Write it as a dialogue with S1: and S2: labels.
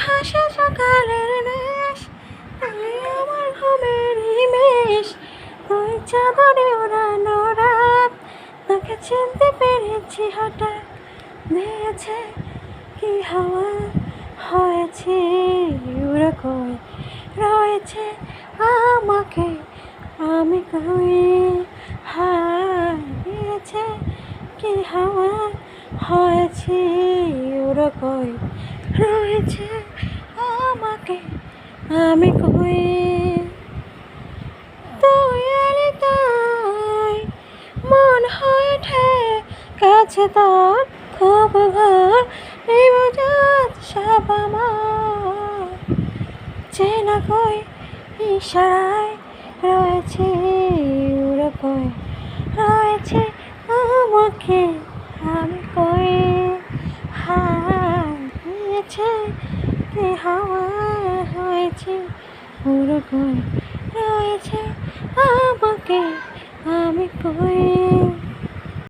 S1: ভাষা সকালের দেশ, তুই আমার ঘুমের হিমেশ, তুই চাঁদরে ওড়ানো রাত, তোকে চিনতে পেরেছি হঠাৎ, দিয়েছে কি হাওয়া, হয়েছে উড়ে কই, রয়েছে আমাকে, আমি কই, হায় দিয়েছে কি হাওয়া, হয়েছে উড়ে কই, রয়েছে আমাকে, আমি কই। তুই এলি তাই মন হয়ে ওঠে কাছে তোর, খুব ঘর এই বোঝাত সব আমার, চেনা কই ইশারায়, রয়েছে উড়ে কই, রয়েছে আমাকে, আমি কই, হায় দিয়েছে কি হাওয়া, হয়েছে উড়ে কই, রয়েছে আমাকে, আমি কই।